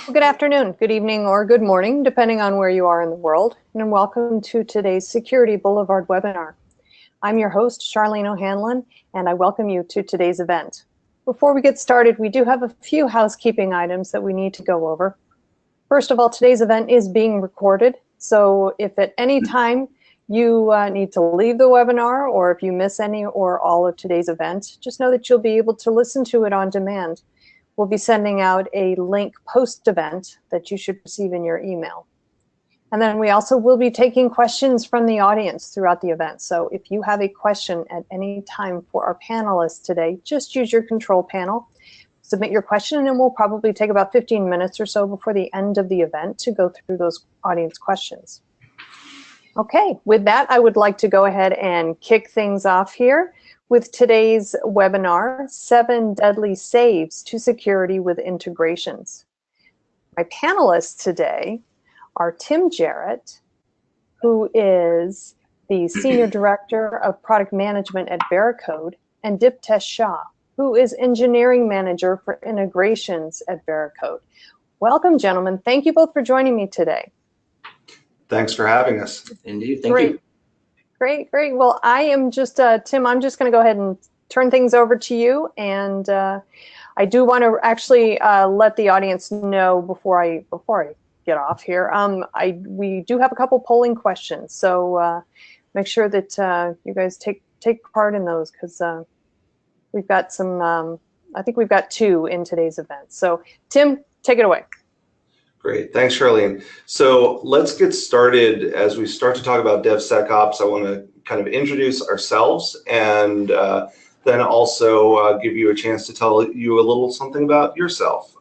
Well, good afternoon, good evening, or good morning, depending on where you are in the world, and welcome to today's Security Boulevard webinar. I'm your host, Charlene O'Hanlon, and I welcome you to today's event. Before we get started, we do have a few housekeeping items that we need to go over. First of all, today's event is being recorded, so if at any time you need to leave the webinar, or if you miss any or all of today's event, just know that you'll be able to listen to it on demand. We'll be sending out a link post-event that you should receive in your email. And then we also will be taking questions from the audience throughout the event. So if you have a question at any time for our panelists today, just use your control panel, submit your question, and we'll probably take about 15 minutes or so before the end of the event to go through those audience questions. Okay, with that, I would like to go ahead and kick things off here with today's webinar, 7 Deadly Saves to Security with Integrations. My panelists today are Tim Jarrett, who is the Senior Director of Product Management at Veracode, and Diptesh Shah, who is Engineering Manager for Integrations at Veracode. Welcome, gentlemen. Thank you both for joining me today. Thanks for having us. Indeed, thank you. Great. Well, I am just, Tim, I'm just going to go ahead and turn things over to you. And I do want to actually let the audience know before I get off here, we do have a couple polling questions. So make sure that you guys take part in those, because we've got some, I think we've got 2 in today's event. So Tim, take it away. Great, thanks, Charlene. So let's get started. As we start to talk about DevSecOps, I want to kind of introduce ourselves and then also give you a chance to tell you a little something about yourself.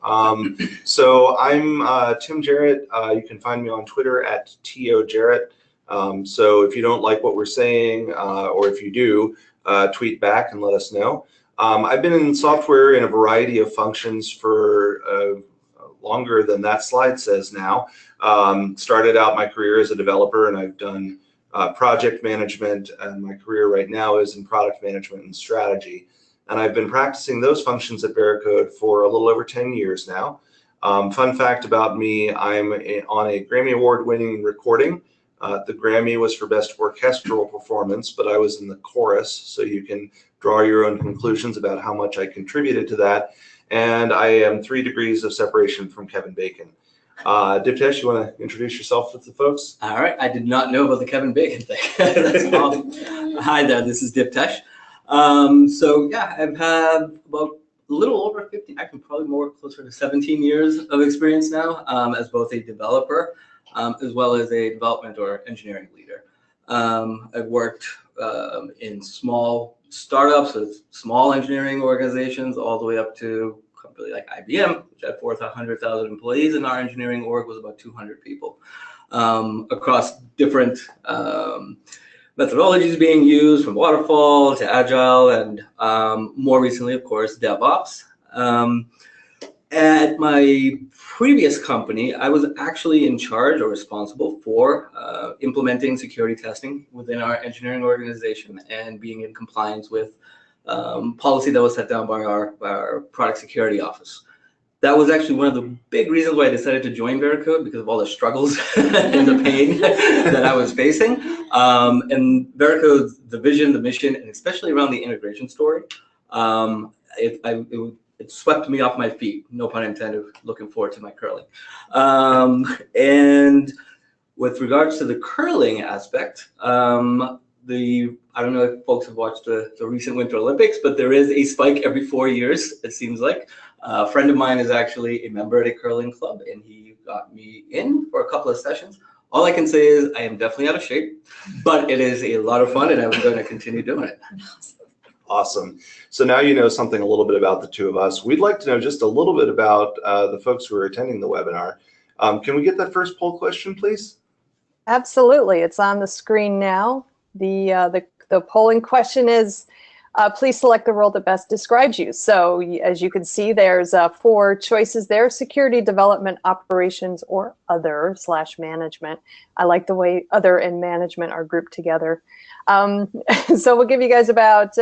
So I'm Tim Jarrett. You can find me on Twitter at TOJarrett. So if you don't like what we're saying, or if you do, tweet back and let us know. I've been in software in a variety of functions for longer than that slide says now. Started out my career as a developer, and I've done project management, and my career right now is in product management and strategy. And I've been practicing those functions at Veracode for a little over 10 years now. Fun fact about me, I'm on a Grammy Award-winning recording. The Grammy was for Best Orchestral Performance, but I was in the chorus, so you can draw your own conclusions about how much I contributed to that. And I am 3 degrees of separation from Kevin Bacon. Diptesh, you want to introduce yourself to the folks? All right, I did not know about the Kevin Bacon thing. That's awesome. Hi there, this is Diptesh. So yeah, I've had about a little over 50, actually probably more closer to 17 years of experience now as both a developer as well as a development or engineering leader. I've worked in small startups with small engineering organizations all the way up to a company like IBM, which had 400,000 employees, and our engineering org was about 200 people. Across different methodologies being used, from Waterfall to agile, and more recently, of course, DevOps. At my previous company, I was actually in charge or responsible for implementing security testing within our engineering organization and being in compliance with policy that was set down by our product security office. That was actually one of the big reasons why I decided to join Veracode, because of all the struggles and the pain that I was facing. And Veracode's the vision, the mission, and especially around the integration story, it swept me off my feet, no pun intended, looking forward to my curling. And with regards to the curling aspect, I don't know if folks have watched the recent Winter Olympics, but there is a spike every 4 years, it seems like. A friend of mine is actually a member at a curling club, and he got me in for a couple of sessions. All I can say is I am definitely out of shape, but it is a lot of fun, and I'm going to continue doing it. Awesome. So now you know something a little bit about the 2 of us. We'd like to know just a little bit about the folks who are attending the webinar. Can we get that first poll question, please? Absolutely. It's on the screen now. The polling question is, please select the role that best describes you. So as you can see, there's 4 choices there: security, development, operations, or other/management. I like the way other and management are grouped together. So we'll give you guys about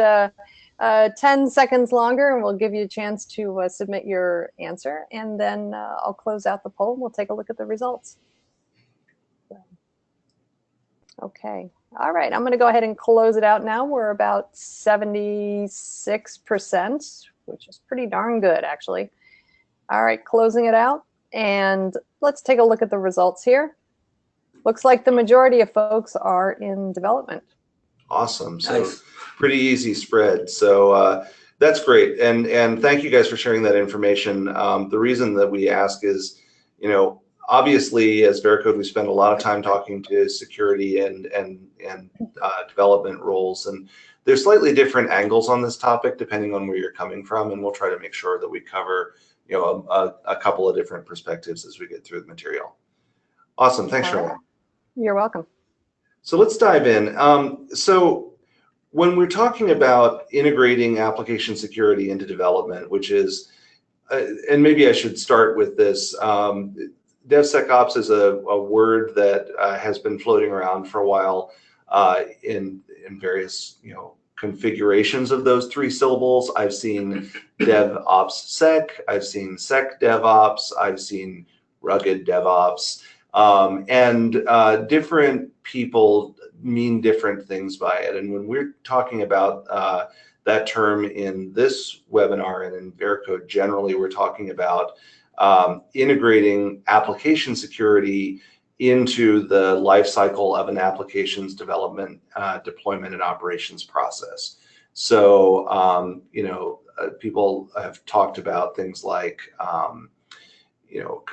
10 seconds longer, and we'll give you a chance to submit your answer, and then I'll close out the poll and we'll take a look at the results. Okay, all right, I'm gonna go ahead and close it out now. We're about 76%, which is pretty darn good, actually. All right, closing it out, and let's take a look at the results here. Looks like the majority of folks are in development. Awesome. So Nice. pretty easy spread. So that's great. And thank you guys for sharing that information. The reason that we ask is, you know, obviously as Veracode, we spend a lot of time talking to security and development roles, and there's slightly different angles on this topic depending on where you're coming from, and we'll try to make sure that we cover, you know, a couple of different perspectives as we get through the material. Awesome. Thanks, Charlotte. You're welcome. So let's dive in. So when we're talking about integrating application security into development, which is, and maybe I should start with this, DevSecOps is a word that has been floating around for a while in various, you know, configurations of those 3 syllables. I've seen DevOps Sec, I've seen Sec DevOps, I've seen rugged DevOps. Different people mean different things by it. And when we're talking about that term in this webinar and in Veracode generally, we're talking about integrating application security into the life cycle of an application's development, deployment, and operations process. So, you know, people have talked about things like, you know,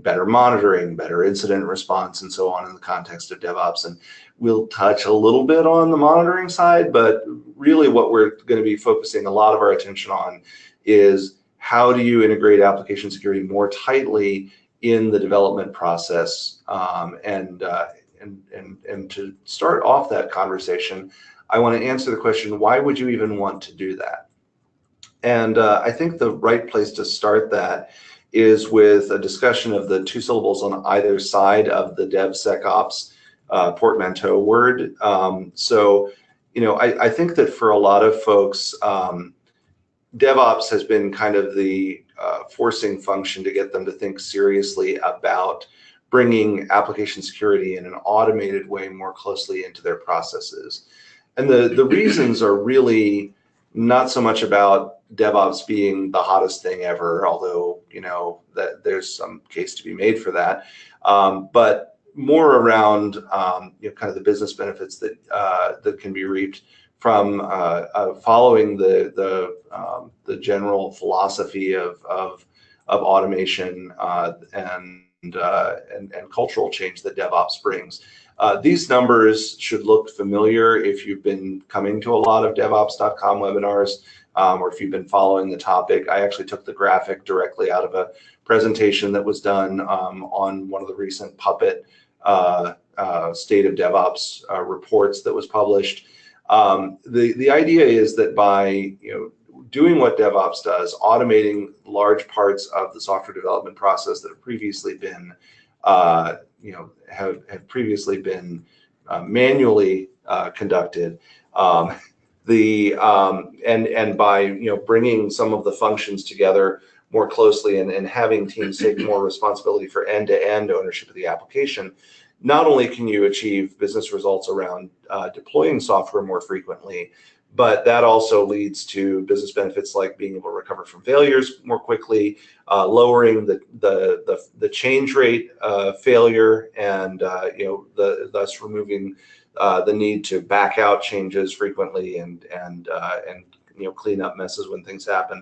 better monitoring, better incident response, and so on in the context of DevOps. And we'll touch a little bit on the monitoring side, but really what we're going to be focusing a lot of our attention on is how do you integrate application security more tightly in the development process. And to start off that conversation, I want to answer the question, why would you even want to do that? And I think the right place to start that is with a discussion of the 2 syllables on either side of the DevSecOps portmanteau word. So, you know, I think that for a lot of folks, DevOps has been kind of the forcing function to get them to think seriously about bringing application security in an automated way more closely into their processes. And the reasons are really not so much about DevOps being the hottest thing ever, although, you know, that there's some case to be made for that, but more around, you know, kind of the business benefits that that can be reaped from following the general philosophy of automation and cultural change that DevOps brings. These numbers should look familiar if you've been coming to a lot of DevOps.com webinars, or if you've been following the topic. I actually took the graphic directly out of a presentation that was done on one of the recent Puppet State of DevOps reports that was published. The idea is that by, you know, doing what DevOps does, automating large parts of the software development process that have previously been, you know, have previously been manually conducted, and by, you know, bringing some of the functions together more closely and having teams take more responsibility for end-to-end ownership of the application, not only can you achieve business results around deploying software more frequently, but that also leads to business benefits like being able to recover from failures more quickly, lowering the change rate of failure, and you know, thus removing the need to back out changes frequently and you know, clean up messes when things happen,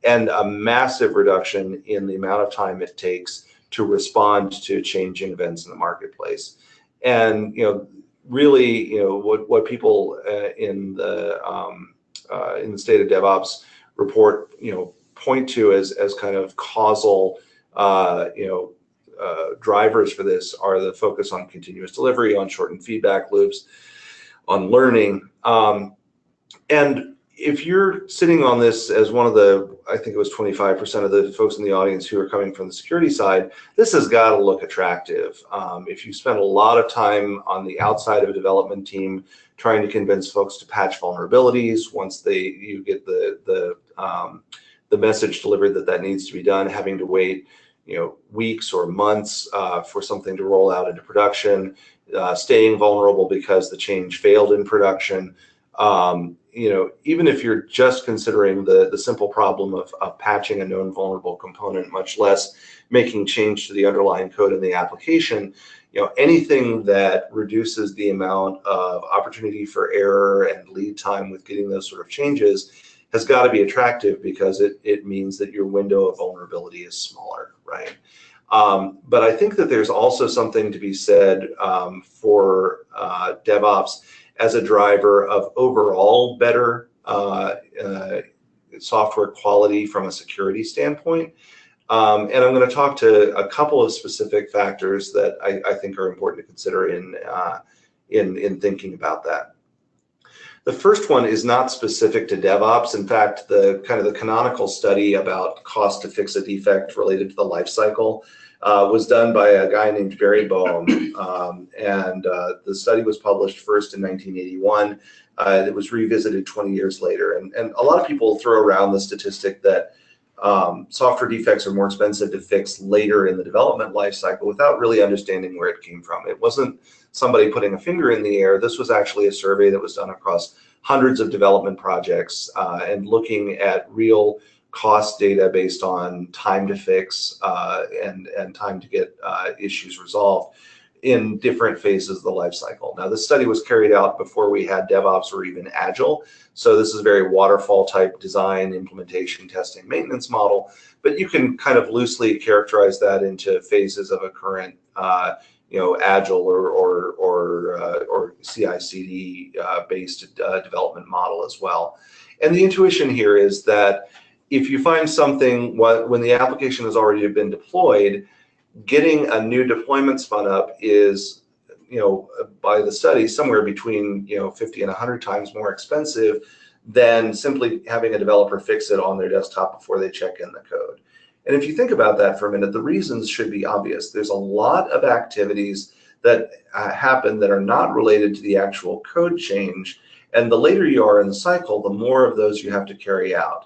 and a massive reduction in the amount of time it takes to respond to changing events in the marketplace. And, you know, really, you know, what people in the State of DevOps report, you know, point to as kind of causal, you know, drivers for this are the focus on continuous delivery, on shortened feedback loops, on learning. And if you're sitting on this as one of the, I think it was 25% of the folks in the audience who are coming from the security side, this has got to look attractive. If you spend a lot of time on the outside of a development team trying to convince folks to patch vulnerabilities once you get the message delivered that needs to be done, having to wait weeks or months for something to roll out into production, staying vulnerable because the change failed in production. Even if you're just considering the simple problem of patching a known vulnerable component, much less making change to the underlying code in the application, anything that reduces the amount of opportunity for error and lead time with getting those sort of changes has got to be attractive, because it means that your window of vulnerability is smaller, right? But I think that there's also something to be said for DevOps as a driver of overall better software quality from a security standpoint. And I'm going to talk to a couple of specific factors that I think are important to consider in thinking about that. The first one is not specific to DevOps. In fact, the canonical study about cost to fix a defect related to the life cycle was done by a guy named Veracode, and the study was published first in 1981. It was revisited 20 years later, and a lot of people throw around the statistic that software defects are more expensive to fix later in the development life cycle without really understanding where it came from. It wasn't somebody putting a finger in the air. This was actually a survey that was done across hundreds of development projects and looking at real cost data based on time to fix and time to get issues resolved in different phases of the life cycle. Now, this study was carried out before we had DevOps or even agile. So this is a very waterfall type design, implementation, testing, maintenance model, but you can kind of loosely characterize that into phases of a current agile or CI/CD based development model as well. And the intuition here is that if you find something when the application has already been deployed, getting a new deployment spun up is, by the study, somewhere between 50 and 100 times more expensive than simply having a developer fix it on their desktop before they check in the code. And if you think about that for a minute, the reasons should be obvious. There's a lot of activities that happen that are not related to the actual code change, and the later you are in the cycle, the more of those you have to carry out.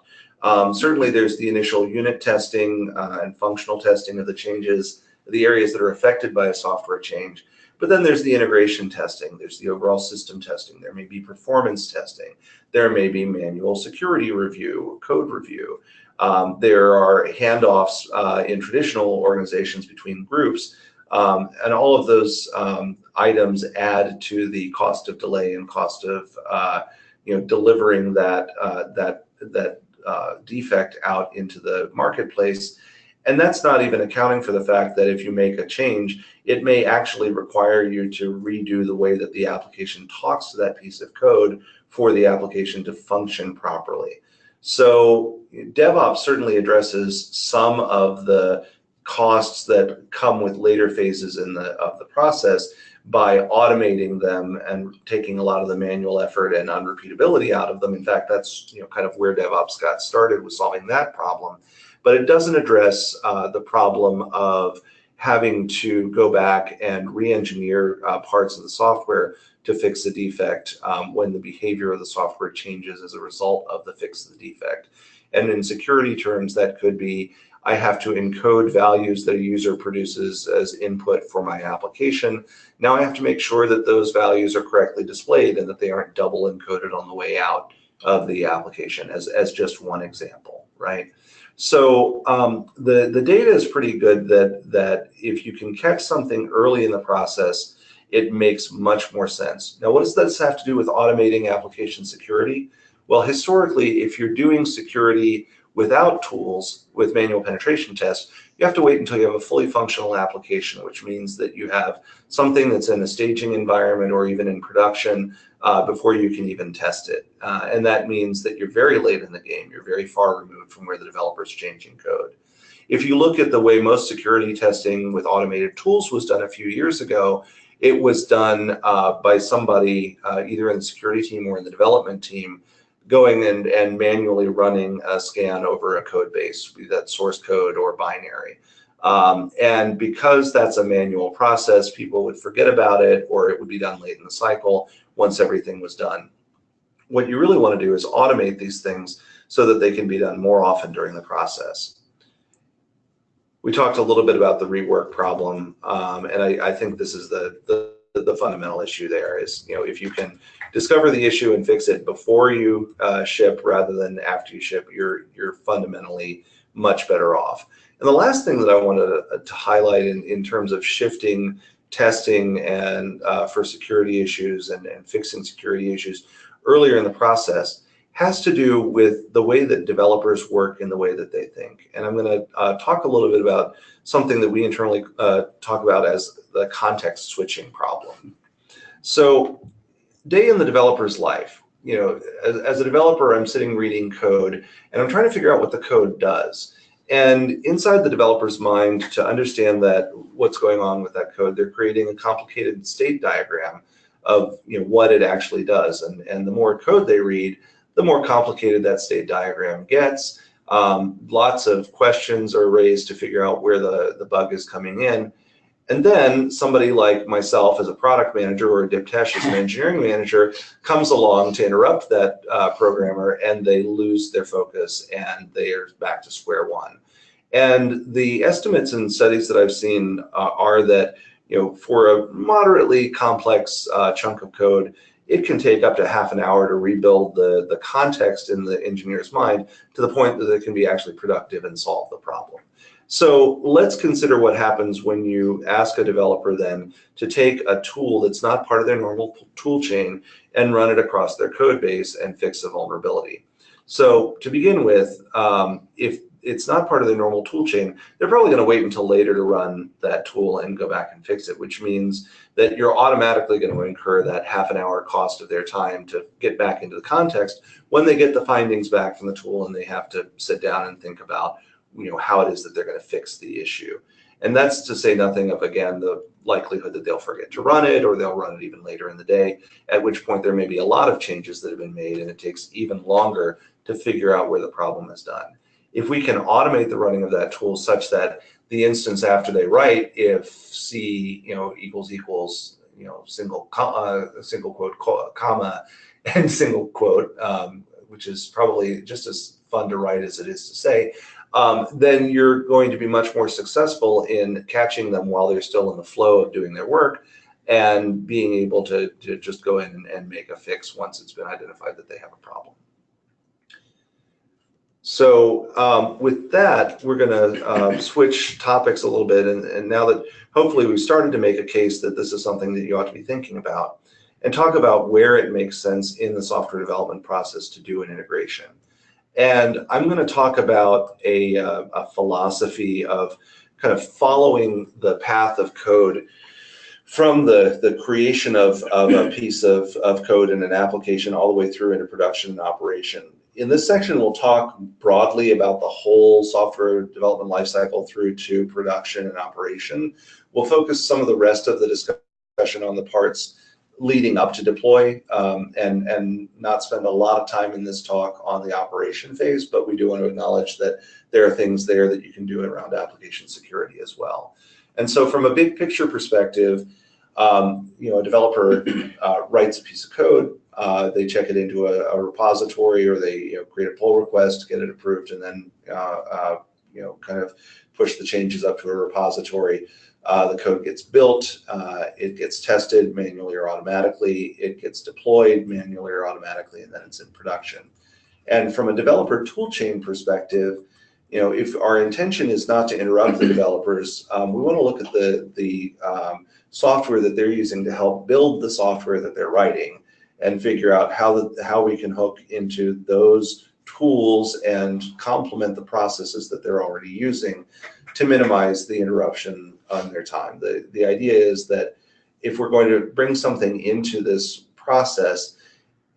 Certainly there's the initial unit testing and functional testing of the changes, the areas that are affected by a software change. But then there's the integration testing, there's the overall system testing, there may be performance testing, there may be manual security review, code review. There are handoffs in traditional organizations between groups, and all of those items add to the cost of delay and cost of delivering that defect out into the marketplace. And that's not even accounting for the fact that if you make a change, it may actually require you to redo the way that the application talks to that piece of code for the application to function properly. So DevOps certainly addresses some of the costs that come with later phases of the process by automating them and taking a lot of the manual effort and unrepeatability out of them. In fact, that's kind of where DevOps got started, with solving that problem. But it doesn't address the problem of having to go back and re-engineer parts of the software to fix the defect when the behavior of the software changes as a result of the fix of the defect. And in security terms, that could be, I have to encode values that a user produces as input for my application. Now I have to make sure that those values are correctly displayed and that they aren't double encoded on the way out of the application, as just one example, right? So the data is pretty good that if you can catch something early in the process, it makes much more sense. Now, what does this have to do with automating application security? Well, historically, if you're doing security without tools, with manual penetration tests, you have to wait until you have a fully functional application, which means that you have something that's in a staging environment or even in production before you can even test it. And that means that you're very late in the game. You're very far removed from where the developer's changing code. If you look at the way most security testing with automated tools was done a few years ago, it was done by somebody either in the security team or in the development team, going and manually running a scan over a code base, be that source code or binary. And because that's a manual process, people would forget about it, or it would be done late in the cycle, once everything was done. What you really want to do is automate these things so that they can be done more often during the process. We talked a little bit about the rework problem, and I think this is the fundamental issue there is, if you can discover the issue and fix it before you ship rather than after you ship, you're fundamentally much better off. And the last thing that I wanted to highlight in terms of shifting testing and for security issues and fixing security issues earlier in the process has to do with the way that developers work and the way that they think. And I'm going to talk a little bit about something that we internally talk about as the context switching problem. So day in the developer's life, as a developer, I'm sitting reading code and I'm trying to figure out what the code does. And inside the developer's mind, to understand that what's going on with that code, they're creating a complicated state diagram of what it actually does. And the more code they read, the more complicated that state diagram gets. Lots of questions are raised to figure out where the bug is coming in. And then somebody like myself as a product manager or Diptesh as an engineering manager comes along to interrupt that programmer, and they lose their focus and they are back to square one. And the estimates and studies that I've seen are that for a moderately complex chunk of code, it can take up to half an hour to rebuild the context in the engineer's mind to the point that it can be actually productive and solve the problem. So let's consider what happens when you ask a developer then to take a tool that's not part of their normal tool chain and run it across their code base and fix a vulnerability. So to begin with, if it's not part of their normal tool chain, they're probably going to wait until later to run that tool and go back and fix it, which means that you're automatically going to incur that half an hour cost of their time to get back into the context when they get the findings back from the tool and they have to sit down and think about how it is that they're going to fix the issue. And that's to say nothing of, again, the likelihood that they'll forget to run it or they'll run it even later in the day, at which point there may be a lot of changes that have been made and it takes even longer to figure out where the problem is done. If we can automate the running of that tool such that the instance after they write, if C equals single quote comma and single quote, which is probably just as fun to write as it is to say, then you're going to be much more successful in catching them while they're still in the flow of doing their work and being able to just go in and make a fix once it's been identified that they have a problem. So with that, we're going to switch topics a little bit. And now that hopefully we've started to make a case that this is something that you ought to be thinking about, and talk about where it makes sense in the software development process to do an integration. And I'm going to talk about a philosophy of kind of following the path of code from the creation of a piece of code in an application all the way through into production and operation. In this section, we'll talk broadly about the whole software development lifecycle through to production and operation. We'll focus some of the rest of the discussion on the parts leading up to deploy and not spend a lot of time in this talk on the operation phase, but we do want to acknowledge that there are things there that you can do around application security as well. And so from a big picture perspective, a developer writes a piece of code, they check it into a repository, or they create a pull request, get it approved, and then kind of push the changes up to a repository. The code gets built, it gets tested manually or automatically, it gets deployed manually or automatically, and then it's in production. And from a developer toolchain perspective, if our intention is not to interrupt the developers, we want to look at the software that they're using to help build the software that they're writing, and figure out how we can hook into those tools and complement the processes that they're already using to minimize the interruption on their time. The idea is that if we're going to bring something into this process,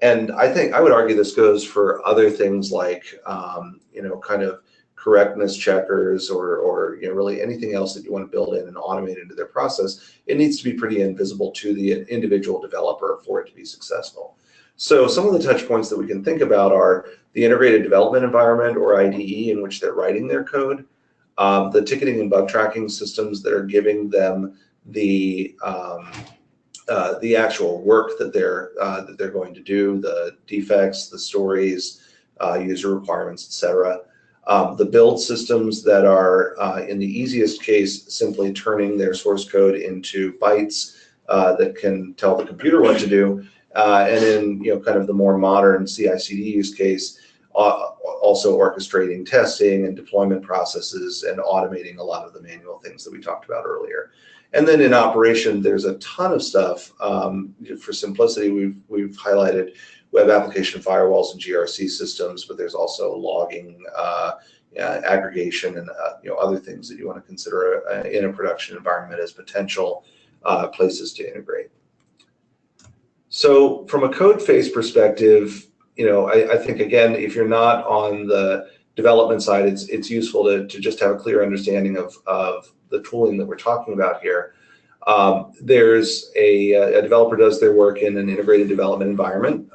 and I would argue this goes for other things like kind of correctness checkers or really anything else that you want to build in and automate into their process, it needs to be pretty invisible to the individual developer for it to be successful. So some of the touch points that we can think about are the integrated development environment, or IDE, in which they're writing their code, the ticketing and bug tracking systems that are giving them the the actual work that they're going to do, the defects, the stories, user requirements, etc. The build systems that are, in the easiest case, simply turning their source code into bytes that can tell the computer what to do, and in kind of the more modern CI/CD use case, also orchestrating testing and deployment processes and automating a lot of the manual things that we talked about earlier. And then in operation, there's a ton of stuff. For simplicity, we've highlighted web application firewalls and GRC systems, but there's also logging, aggregation, and other things that you want to consider in a production environment as potential places to integrate. So from a code phase perspective, I think, again, if you're not on the development side, it's useful to just have a clear understanding of the tooling that we're talking about here. There's a developer does their work in an integrated development environment,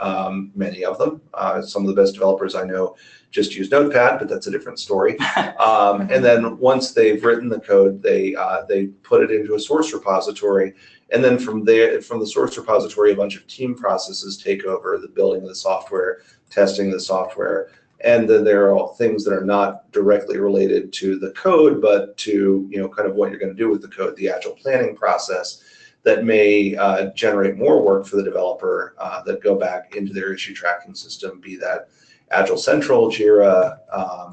many of them. Some of the best developers I know just use Notepad, but that's a different story. And then once they've written the code, they put it into a source repository. And then from there, from the source repository, a bunch of team processes take over the building of the software, testing the software. And then there are all things that are not directly related to the code, but to kind of what you're going to do with the code, the agile planning process that may generate more work for the developer that go back into their issue tracking system, be that Agile Central, Jira,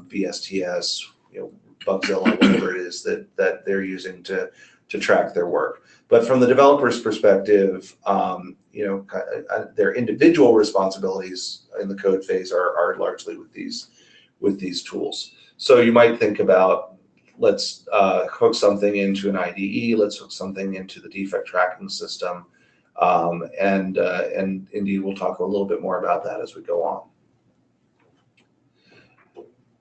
VSTS, Bugzilla, whatever it is that they're using to track their work. But from the developer's perspective, their individual responsibilities in the code phase are largely with these tools. So you might think about, let's hook something into an IDE, let's hook something into the defect tracking system, and indeed we'll talk a little bit more about that as we go on.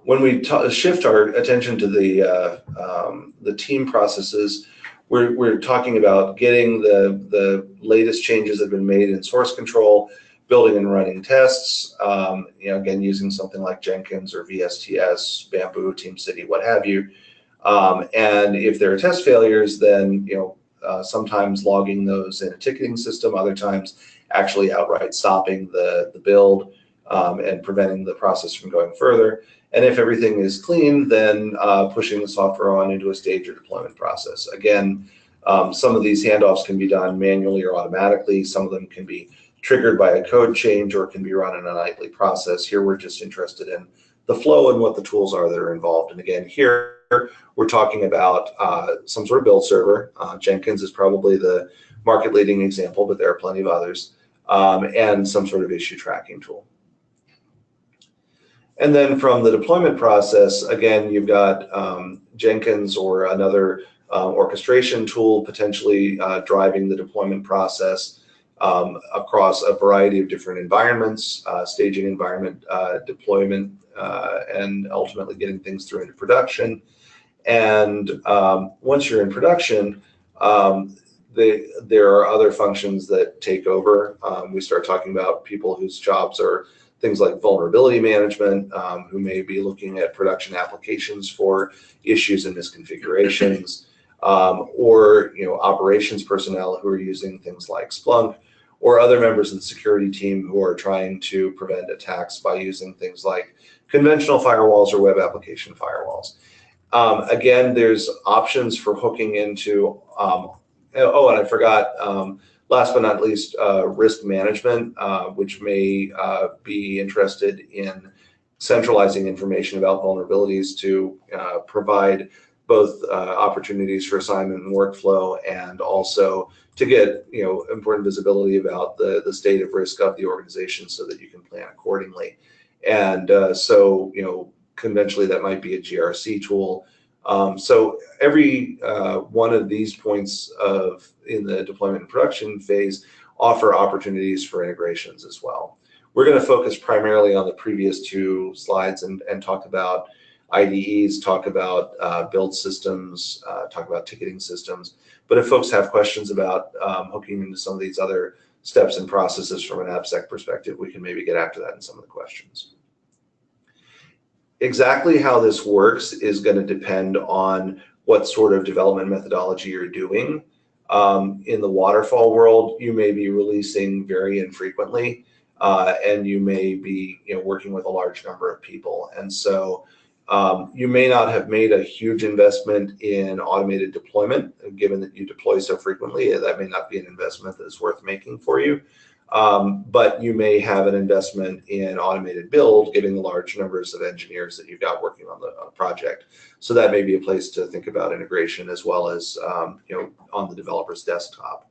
When we shift our attention to the team processes, we're talking about getting the latest changes that have been made in source control, building and running tests, again, using something like Jenkins or VSTS, Bamboo, TeamCity, what have you. And if there are test failures, then sometimes logging those in a ticketing system, other times actually outright stopping the build and preventing the process from going further. And if everything is clean, then pushing the software on into a stage or deployment process. Again, some of these handoffs can be done manually or automatically. Some of them can be triggered by a code change or can be run in a nightly process. Here, we're just interested in the flow and what the tools are that are involved. And again, here, we're talking about some sort of build server. Jenkins is probably the market-leading example, but there are plenty of others, and some sort of issue tracking tool. And then from the deployment process, again, you've got Jenkins or another orchestration tool potentially driving the deployment process across a variety of different environments, staging environment, deployment, and ultimately getting things through into production. And once you're in production, there are other functions that take over. We start talking about people whose jobs are things like vulnerability management, who may be looking at production applications for issues and misconfigurations, or operations personnel who are using things like Splunk, or other members of the security team who are trying to prevent attacks by using things like conventional firewalls or web application firewalls. Again, there's options for hooking into, oh, and I forgot, last but not least, risk management, which may be interested in centralizing information about vulnerabilities to provide both opportunities for assignment and workflow, and also to get important visibility about the state of risk of the organization so that you can plan accordingly. And so conventionally that might be a GRC tool. So every one of these points in the deployment and production phase offer opportunities for integrations as well. We're going to focus primarily on the previous two slides and talk about IDEs, talk about build systems, talk about ticketing systems. But if folks have questions about hooking into some of these other steps and processes from an AppSec perspective, we can maybe get after that in some of the questions. Exactly how this works is going to depend on what sort of development methodology you're doing. In the Waterfall world, you may be releasing very infrequently, and you may be working with a large number of people. And so you may not have made a huge investment in automated deployment, given that you deploy so frequently. That may not be an investment that is worth making for you. But you may have an investment in automated build, given the large numbers of engineers that you've got working on the project. So that may be a place to think about integration, as well as on the developer's desktop.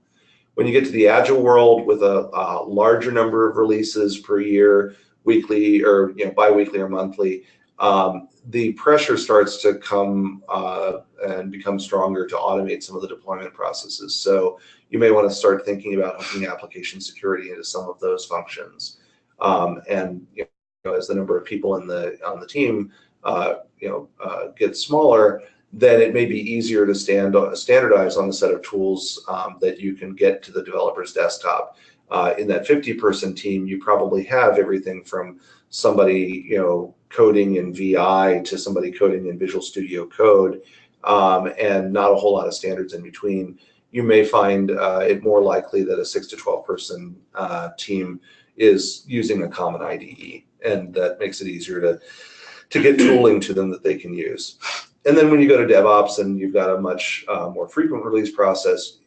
When you get to the agile world with a larger number of releases per year, weekly or bi-weekly or monthly, the pressure starts to come and become stronger to automate some of the deployment processes. So you may want to start thinking about hooking application security into some of those functions. And as the number of people on the team gets smaller, then it may be easier to standardize on a set of tools that you can get to the developer's desktop. In that 50-person team, you probably have everything from somebody coding in VI to somebody coding in Visual Studio Code, and not a whole lot of standards in between. You may find it more likely that a 6 to 12-person team is using a common IDE, and that makes it easier to get tooling to them that they can use. And then when you go to DevOps and you've got a much more frequent release process,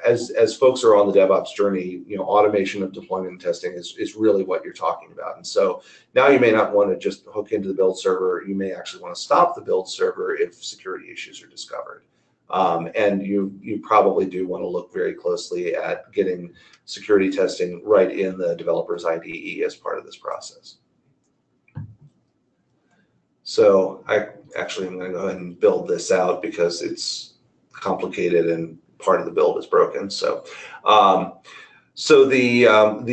as folks are on the DevOps journey, automation of deployment and testing is really what you're talking about. And so now you may not want to just hook into the build server. You may actually want to stop the build server if security issues are discovered. And you probably do want to look very closely at getting security testing right in the developer's IDE as part of this process. So I'm going to go ahead and build this out because it's complicated and part of the build is broken. So, the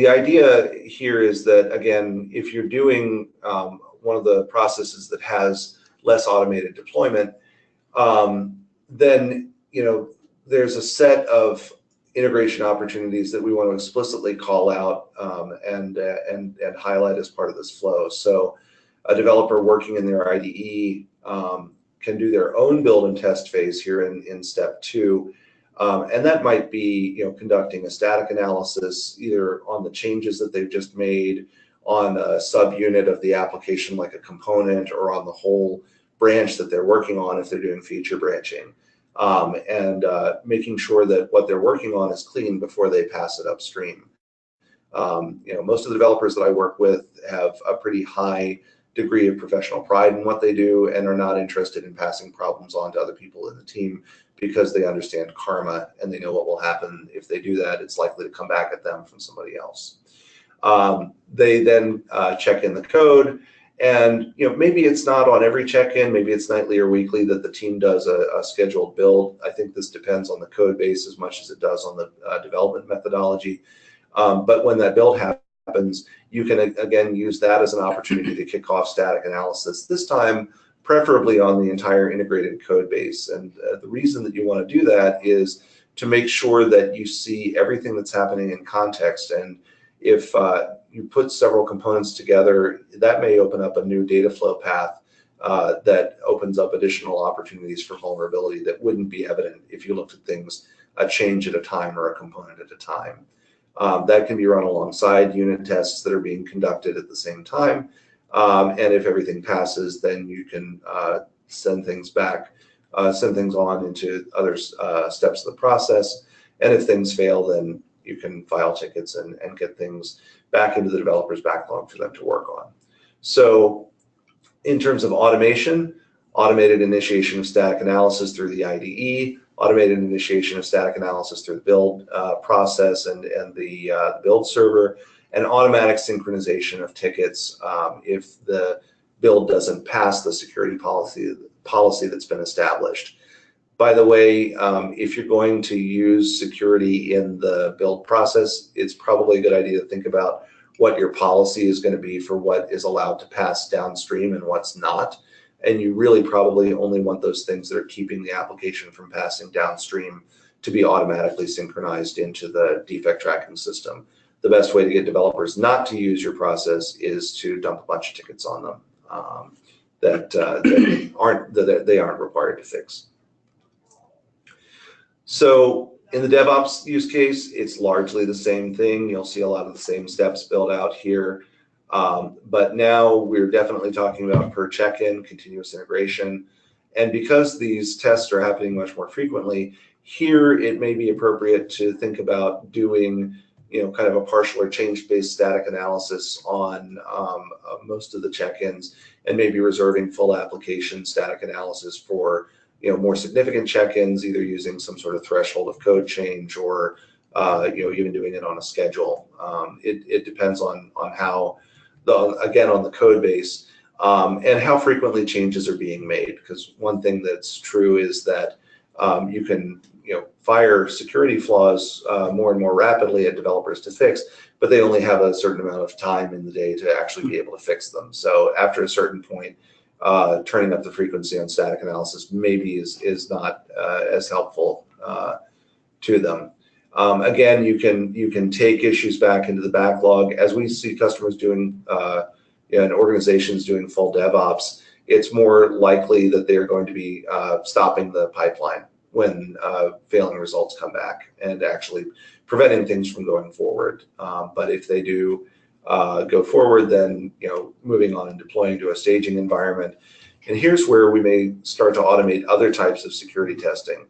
idea here is that, again, if you're doing one of the processes that has less automated deployment, then there's a set of integration opportunities that we want to explicitly call out and highlight as part of this flow. So a developer working in their IDE can do their own build and test phase here in step 2. And that might be conducting a static analysis either on the changes that they've just made, on a subunit of the application like a component, or on the whole branch that they're working on if they're doing feature branching, and making sure that what they're working on is clean before they pass it upstream. Most of the developers that I work with have a pretty high degree of professional pride in what they do and are not interested in passing problems on to other people in the team, because they understand karma and they know what will happen if they do that. It's likely to come back at them from somebody else. They then check in the code, and maybe it's not on every check-in, maybe it's nightly or weekly that the team does a scheduled build. I think this depends on the code base as much as it does on the development methodology. But when that build happens, you can again use that as an opportunity to kick off static analysis, this time preferably on the entire integrated code base. And the reason that you want to do that is to make sure that you see everything that's happening in context. And if you put several components together, that may open up a new data flow path that opens up additional opportunities for vulnerability that wouldn't be evident if you looked at things a change at a time or a component at a time. That can be run alongside unit tests that are being conducted at the same time. And if everything passes, then you can send things back, send things on into other steps of the process. And if things fail, then you can file tickets and get things back into the developer's backlog for them to work on. So in terms of automation, automated initiation of static analysis through the IDE, automated initiation of static analysis through the build process and the build server, and automatic synchronization of tickets if the build doesn't pass the security policy that's been established. By the way, if you're going to use security in the build process, it's probably a good idea to think about what your policy is going to be for what is allowed to pass downstream and what's not. And you really probably only want those things that are keeping the application from passing downstream to be automatically synchronized into the defect tracking system. The best way to get developers not to use your process is to dump a bunch of tickets on them that they aren't required to fix. So In the DevOps use case, it's largely the same thing. You'll see a lot of the same steps built out here. But now we're definitely talking about per check-in, continuous integration. And because these tests are happening much more frequently, here it may be appropriate to think about doing, kind of a partial or change-based static analysis on most of the check-ins, and maybe reserving full application static analysis for more significant check-ins, either using some sort of threshold of code change or even doing it on a schedule. It depends on how on the code base and how frequently changes are being made. Because one thing that's true is that you can fire security flaws more and more rapidly at developers to fix, but they only have a certain amount of time in the day to actually be able to fix them. So after a certain point, turning up the frequency on static analysis maybe is not as helpful to them. Again, you can take issues back into the backlog. As we see customers doing and organizations doing full DevOps, it's more likely that they're going to be stopping the pipeline when failing results come back and actually preventing things from going forward. But if they do go forward, then moving on and deploying to a staging environment. And here's where we may start to automate other types of security testing.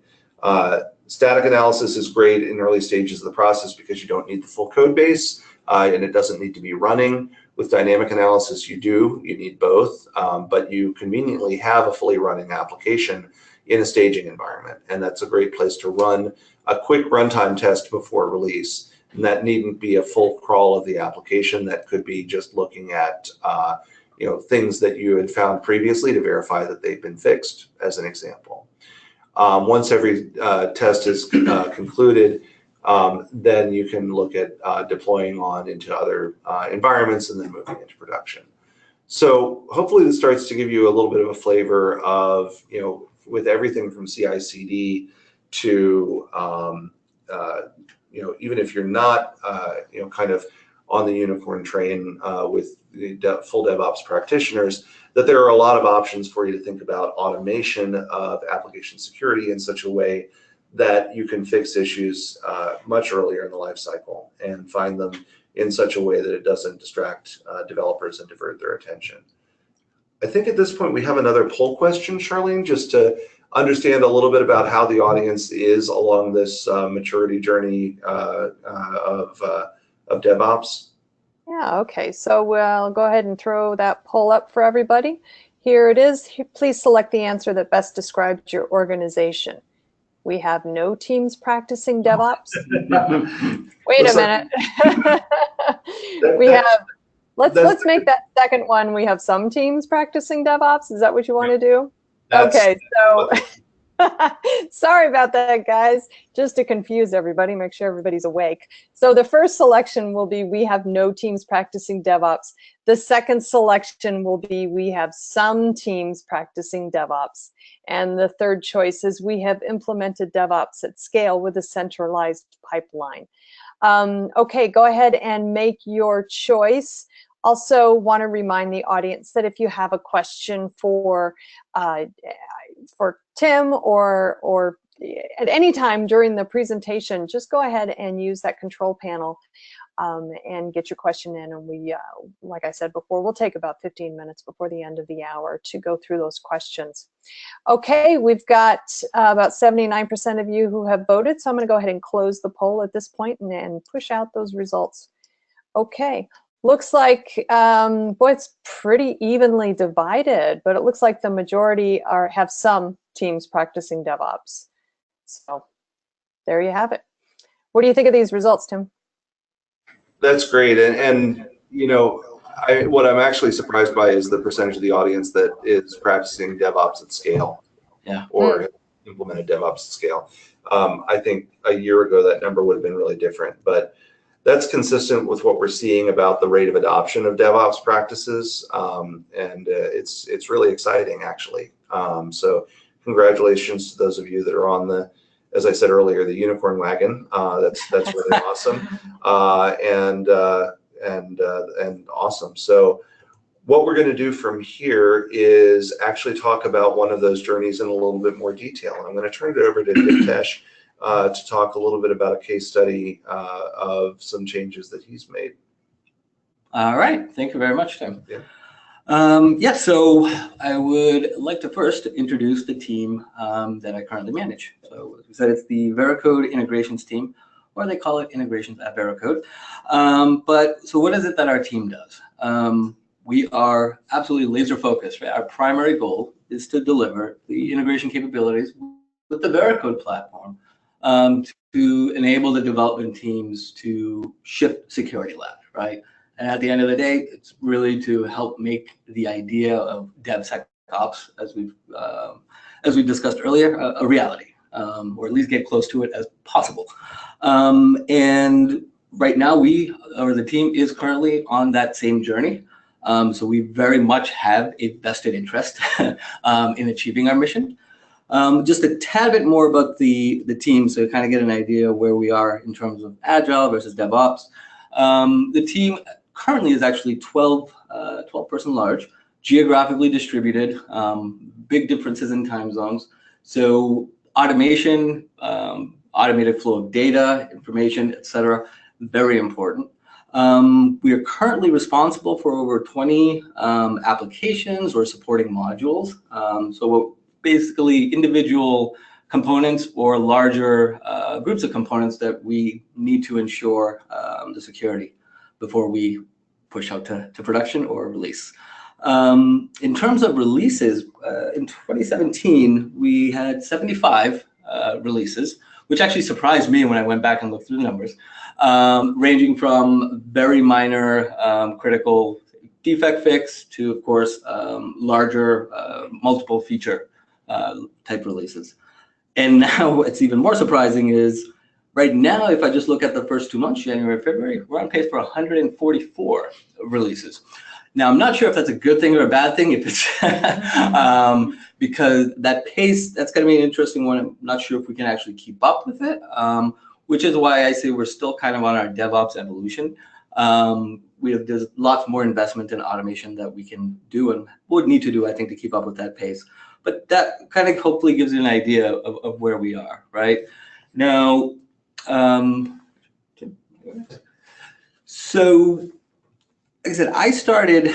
Static analysis is great in early stages of the process because you don't need the full code base and it doesn't need to be running. With dynamic analysis, you need both, but you conveniently have a fully running application in a staging environment. And that's a great place to run a quick runtime test before release. And that needn't be a full crawl of the application. That could be just looking at things that you had found previously to verify that they've been fixed, as an example. Once every test is concluded, then you can look at deploying on into other environments and then moving into production. So hopefully this starts to give you a little bit of a flavor of, with everything from CI/CD to, even if you're not, kind of on the unicorn train with the full DevOps practitioners, that there are a lot of options for you to think about automation of application security in such a way that you can fix issues much earlier in the life cycle and find them in such a way that it doesn't distract developers and divert their attention. I think at this point we have another poll question, Charlene, just to understand a little bit about how the audience is along this maturity journey of DevOps. Yeah, okay, so we'll go ahead and throw that poll up for everybody. Here it is. Please select the answer that best describes your organization. We have no teams practicing DevOps. Wait a minute. We have, let's make that second one. We have some teams practicing DevOps. Is that what you want to do? Okay, so sorry about that, guys. Just to confuse everybody, make sure everybody's awake. So the first selection will be we have no teams practicing DevOps. The second selection will be we have some teams practicing DevOps. And the third choice is we have implemented DevOps at scale with a centralized pipeline. Okay, go ahead and make your choice. Also want to remind the audience that if you have a question for Tim or at any time during the presentation, just go ahead and use that control panel and get your question in. And we, like I said before, we'll take about 15 minutes before the end of the hour to go through those questions. Okay, we've got about 79% of you who have voted. So I'm going to go ahead and close the poll at this point and push out those results. Okay. Looks like, boy, it's pretty evenly divided, but it looks like the majority have some teams practicing DevOps. So there you have it. What do you think of these results, Tim? That's great. And what I'm actually surprised by is the percentage of the audience that is practicing DevOps at scale. Yeah. Or implemented DevOps at scale. I think a year ago that number would have been really different, but that's consistent with what we're seeing about the rate of adoption of DevOps practices, and it's really exciting, actually. So congratulations to those of you that are on the, as I said earlier, the unicorn wagon. That's really awesome, and awesome. So what we're going to do from here is actually talk about one of those journeys in a little bit more detail. And I'm going to turn it over to Diptesh to talk a little bit about a case study of some changes that he's made. All right, thank you very much, Tim. Yeah. Yeah, so I would like to first introduce the team that I currently manage. So as we said, it's the Veracode integrations team, or they call it integrations at Veracode. So what is it that our team does? We are absolutely laser focused, right? Our primary goal is to deliver the integration capabilities with the Veracode platform to enable the development teams to shift security left, right? And at the end of the day, it's really to help make the idea of DevSecOps, as we've discussed earlier, a reality, or at least get close to it as possible. And right now, the team is currently on that same journey. So we very much have a vested interest in achieving our mission. Just a tad bit more about the team, so kind of get an idea of where we are in terms of agile versus DevOps. The team currently is actually 12 person large, geographically distributed, big differences in time zones. So automation, automated flow of data, information, etc., very important. We are currently responsible for over 20 applications or supporting modules. So basically individual components or larger groups of components that we need to ensure the security before we push out to production or release. In terms of releases, in 2017, we had 75 releases, which actually surprised me when I went back and looked through the numbers, ranging from very minor critical defect fix to, of course, larger multiple feature type releases. And now what's even more surprising is right now, if I just look at the first 2 months, January, February, we're on pace for 144 releases. Now, I'm not sure if that's a good thing or a bad thing, if it's because that pace, that's going to be an interesting one. I'm not sure if we can actually keep up with it, which is why I say we're still kind of on our DevOps evolution. There's lots more investment in automation that we can do and would need to do, I think, to keep up with that pace. But that kind of hopefully gives you an idea of where we are, right? Now, so like I said, I started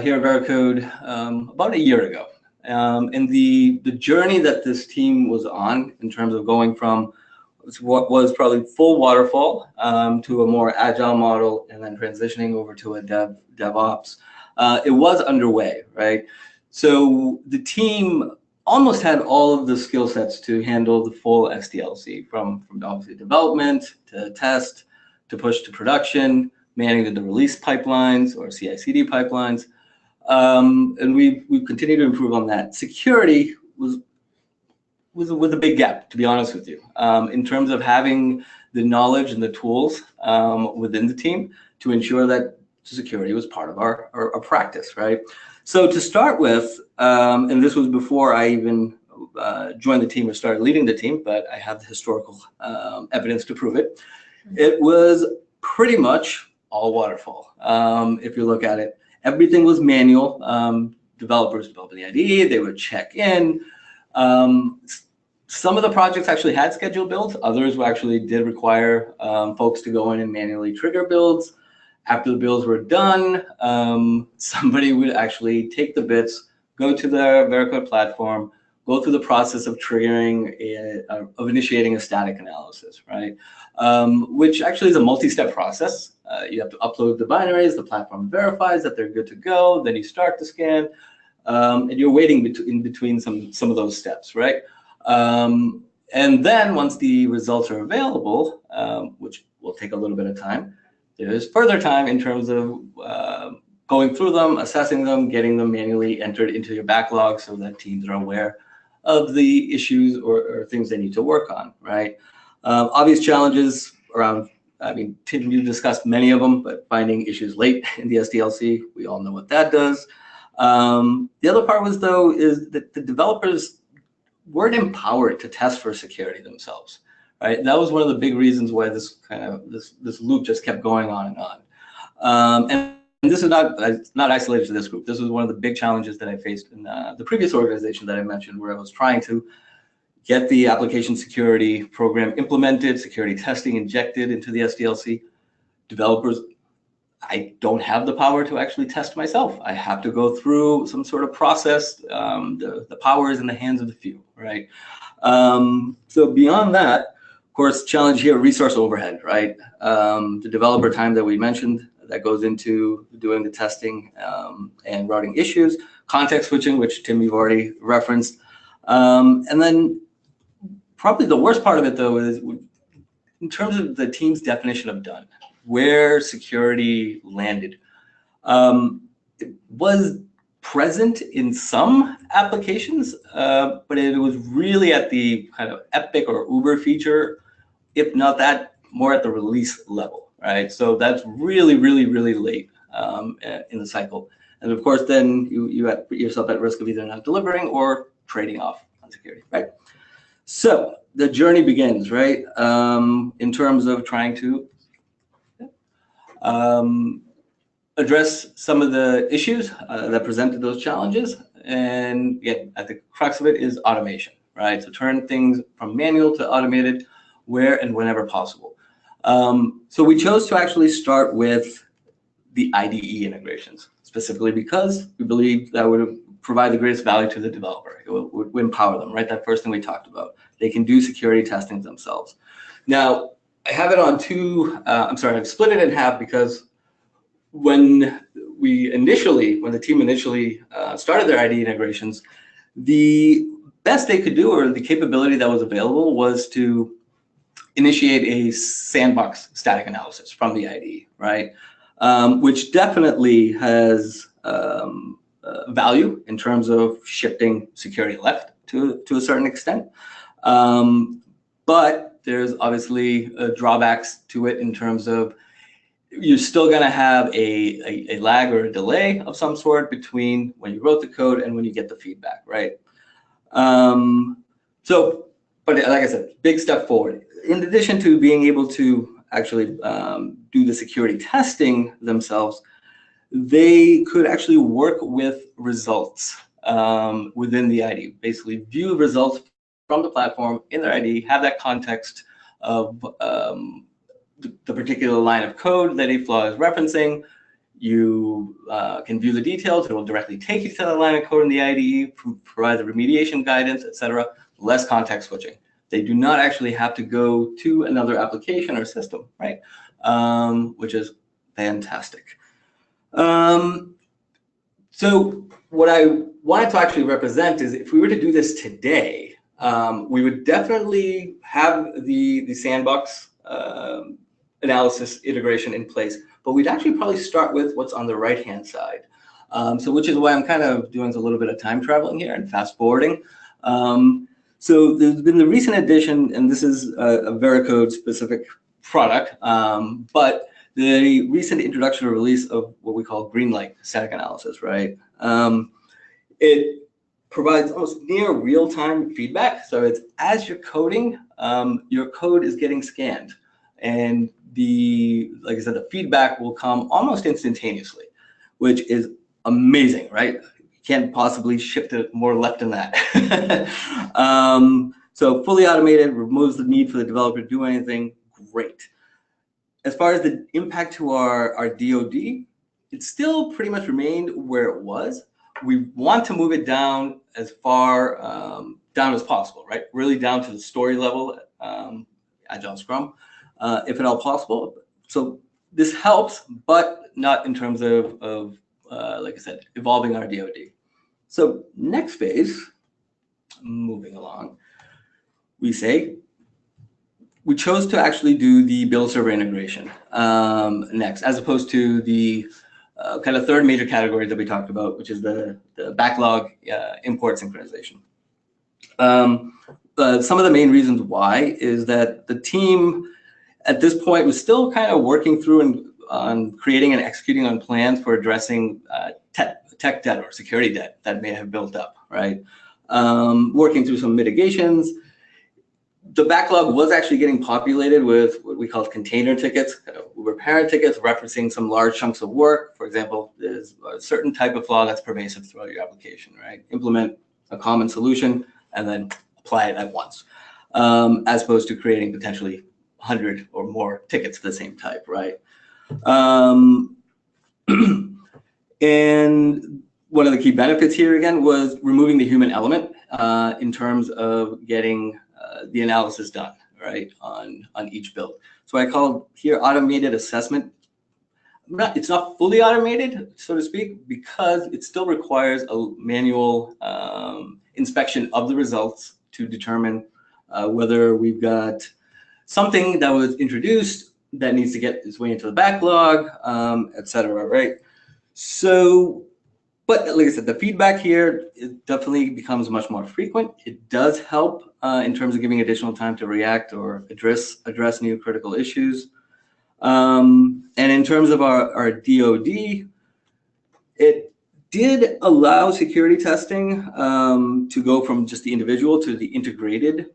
here at Veracode about a year ago. And the journey that this team was on in terms of going from what was probably full waterfall to a more agile model and then transitioning over to a DevOps, it was underway, right? So the team almost had all of the skill sets to handle the full SDLC, from obviously development to test to push to production, managing the release pipelines or CI/CD pipelines, and we've continued to improve on that. Security was a big gap, to be honest with you, in terms of having the knowledge and the tools within the team to ensure that security was part of our practice, right? So to start with, and this was before I even joined the team or started leading the team, but I have the historical evidence to prove it. It was pretty much all waterfall. If you look at it, everything was manual. Developers developed the IDE, they would check in. Some of the projects actually had scheduled builds. Others actually did require folks to go in and manually trigger builds. After the builds were done, somebody would actually take the bits, go to the Veracode platform, go through the process of triggering, of initiating a static analysis, right? Which actually is a multi-step process. You have to upload the binaries, the platform verifies that they're good to go, then you start the scan, and you're waiting in between some of those steps, right? And then once the results are available, which will take a little bit of time, there's further time in terms of going through them, assessing them, getting them manually entered into your backlog so that teams are aware of the issues or things they need to work on, right? Obvious challenges around, I mean, Tim, you discussed many of them, but finding issues late in the SDLC, we all know what that does. The other part was, though, is that the developers weren't empowered to test for security themselves. Right, that was one of the big reasons why this loop just kept going on and on. And this is not isolated to this group. This was one of the big challenges that I faced in the previous organization that I mentioned, where I was trying to get the application security program implemented, security testing injected into the SDLC. Developers, I don't have the power to actually test myself. I have to go through some sort of process. The power is in the hands of the few, right? So beyond that, of course, challenge here, resource overhead, right? The developer time that we mentioned that goes into doing the testing and routing issues, context switching, which Tim, you've already referenced. And then probably the worst part of it, though, is in terms of the team's definition of done, where security landed. It was present in some applications, but it was really at the kind of epic or uber feature, if not that, more at the release level, right? So that's really, really, really late in the cycle. And of course, then you put yourself at risk of either not delivering or trading off on security, right? So the journey begins, right? In terms of trying to address some of the issues that presented those challenges. And again, at the crux of it is automation, right? So turn things from manual to automated where and whenever possible. So we chose to actually start with the IDE integrations, specifically because we believe that would provide the greatest value to the developer. It would empower them, right? That first thing we talked about. They can do security testing themselves. Now, I have it on two, I'm sorry, I've split it in half because when the team initially started their IDE integrations, the best they could do, or the capability that was available, was to initiate a sandbox static analysis from the IDE, right? Which definitely has value in terms of shifting security left to a certain extent. But there's obviously drawbacks to it in terms of you're still going to have a lag or a delay of some sort between when you wrote the code and when you get the feedback, right? But like I said, big step forward. In addition to being able to actually do the security testing themselves, they could actually work with results within the IDE, basically view results from the platform in their IDE, have that context of the particular line of code that a flaw is referencing. You can view the details. It will directly take you to the line of code in the IDE, provide the remediation guidance, etc. Less context switching. They do not actually have to go to another application or system, right? Which is fantastic. So what I wanted to actually represent is if we were to do this today, we would definitely have the sandbox analysis integration in place, but we'd actually probably start with what's on the right-hand side. So which is why I'm kind of doing a little bit of time traveling here and fast forwarding. So there's been the recent addition, and this is a Veracode specific product, but the recent introduction or release of what we call green light static analysis, right? It provides almost near real-time feedback. So it's as you're coding, your code is getting scanned, and like I said, the feedback will come almost instantaneously, which is amazing, right? Can't possibly shift it more left than that. So fully automated, removes the need for the developer to do anything. Great. As far as the impact to our DoD, it still pretty much remained where it was. We want to move it down as far down as possible, right? Really down to the story level, Agile Scrum, if at all possible. So this helps, but not in terms of like I said, evolving our DoD. So next phase, moving along, we chose to actually do the build server integration next, as opposed to the kind of third major category that we talked about, which is the backlog import synchronization. Some of the main reasons why is that the team at this point was still kind of working through on creating and executing on plans for addressing tech debt or security debt that may have built up, right? Working through some mitigations. The backlog was actually getting populated with what we call container tickets, Uber parent tickets, referencing some large chunks of work. For example, there's a certain type of flaw that's pervasive throughout your application, right? Implement a common solution and then apply it at once, as opposed to creating potentially 100 or more tickets of the same type, right? And one of the key benefits here again was removing the human element in terms of getting the analysis done, right, on each build. So I called here automated assessment. It's not fully automated, so to speak, because it still requires a manual inspection of the results to determine whether we've got something that was introduced that needs to get its way into the backlog, et cetera, right? So, but like I said, the feedback here, it definitely becomes much more frequent. It does help in terms of giving additional time to react or address new critical issues. And in terms of our DoD, it did allow security testing to go from just the individual to the integrated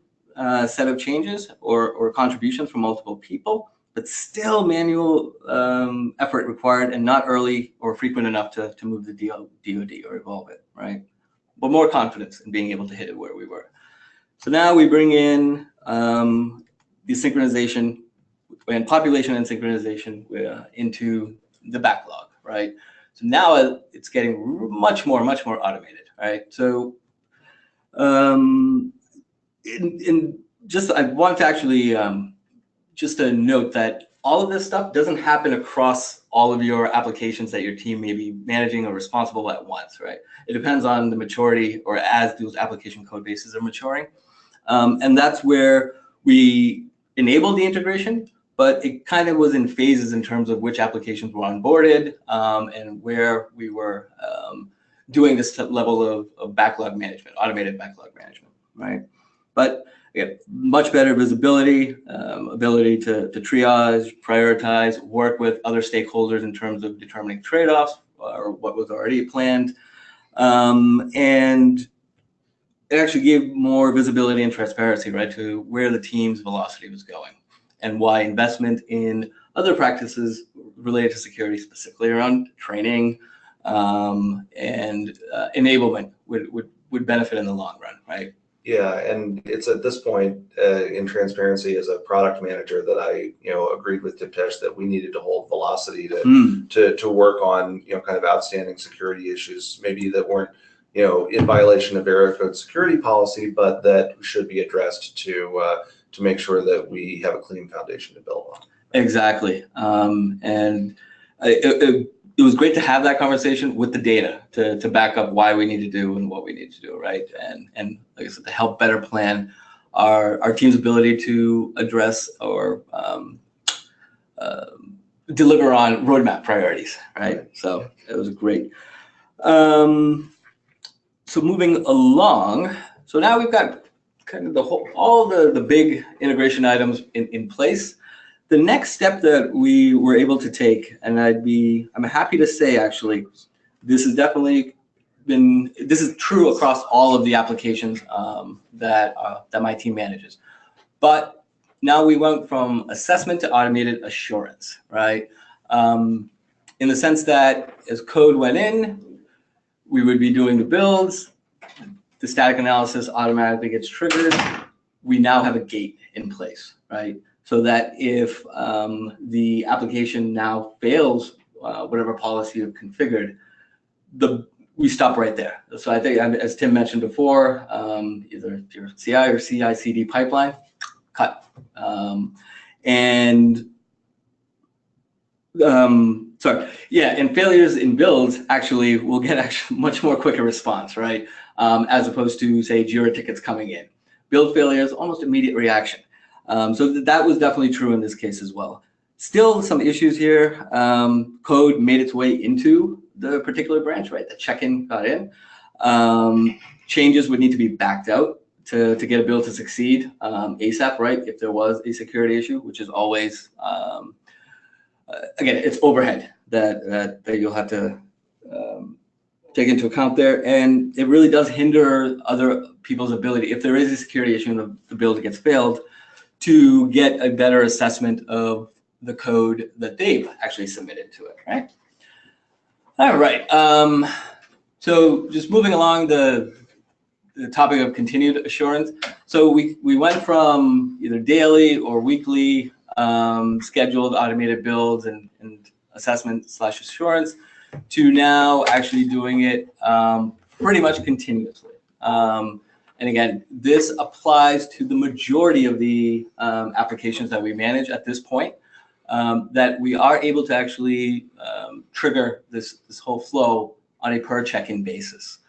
set of changes or contributions from multiple people, but still manual effort required and not early or frequent enough to move the DoD or evolve it, right? But more confidence in being able to hit it where we were. So now we bring in the synchronization and population and synchronization into the backlog, right? So now it's getting much more automated, right? So I want to actually just to note that all of this stuff doesn't happen across all of your applications that your team may be managing or responsible at once, right? It depends on the maturity or as those application code bases are maturing. And that's where we enabled the integration, but it kind of was in phases in terms of which applications were onboarded and where we were doing this level of backlog management, automated backlog management, right? But again, much better visibility, ability to triage, prioritize, work with other stakeholders in terms of determining trade-offs or what was already planned. And it actually gave more visibility and transparency, right, to where the team's velocity was going and why investment in other practices related to security, specifically around training and enablement would benefit in the long run, right? Yeah, and it's at this point in transparency as a product manager that I, agreed with Tiptesh that we needed to hold velocity to work on, kind of outstanding security issues, maybe that weren't, in violation of Veracode security policy, but that should be addressed to make sure that we have a clean foundation to build on. Exactly, and it was great to have that conversation with the data to back up why we need to do and what we need to do, right? And like I said, to help better plan our team's ability to address or deliver on roadmap priorities, right? So it was great. So moving along, so now we've got kind of all the big integration items in place. The next step that we were able to take, and I'm happy to say actually, this has definitely this is true across all of the applications that my team manages. But now we went from assessment to automated assurance, right? In the sense that as code went in, we would be doing the builds, the static analysis automatically gets triggered. We now have a gate in place, right? So that if the application now fails whatever policy you've configured, we stop right there. So I think, as Tim mentioned before, either your CI or CI/CD pipeline, cut. And failures in builds actually will get much more quicker response, right? As opposed to, say, Jira tickets coming in. Build failures, almost immediate reaction. So that was definitely true in this case as well. Still some issues here. Code made its way into the particular branch, right? The check-in got in. Changes would need to be backed out to get a build to succeed ASAP, right? If there was a security issue, which is always, again, it's overhead that you'll have to take into account there. And it really does hinder other people's ability, if there is a security issue and the build gets failed, to get a better assessment of the code that they've actually submitted to it, right? All right, so just moving along the topic of continued assurance. So we went from either daily or weekly scheduled automated builds and assessment/assurance to now actually doing it pretty much continuously. And again, this applies to the majority of the applications that we manage at this point, that we are able to actually trigger this whole flow on a per check-in basis,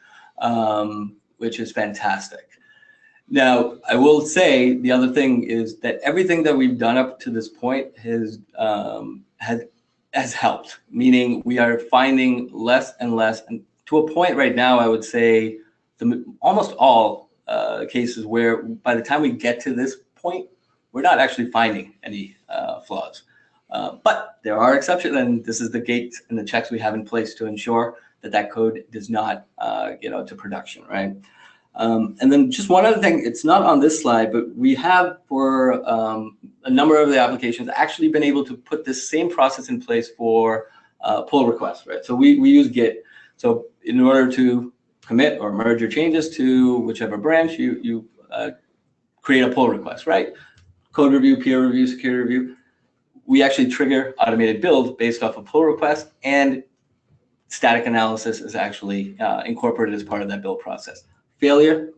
which is fantastic. Now, I will say the other thing is that everything that we've done up to this point has helped, meaning we are finding less and less, and to a point right now, I would say almost all cases where by the time we get to this point, we're not actually finding any flaws. But there are exceptions, and this is the gates and the checks we have in place to ensure that that code does not get out to production, right? And then just one other thing, it's not on this slide, but we have for a number of the applications actually been able to put this same process in place for pull requests, right? So we use Git. So in order to commit or merge your changes to whichever branch, you create a pull request, right? Code review, peer review, security review. We actually trigger automated build based off of pull request, and static analysis is actually incorporated as part of that build process. Failure,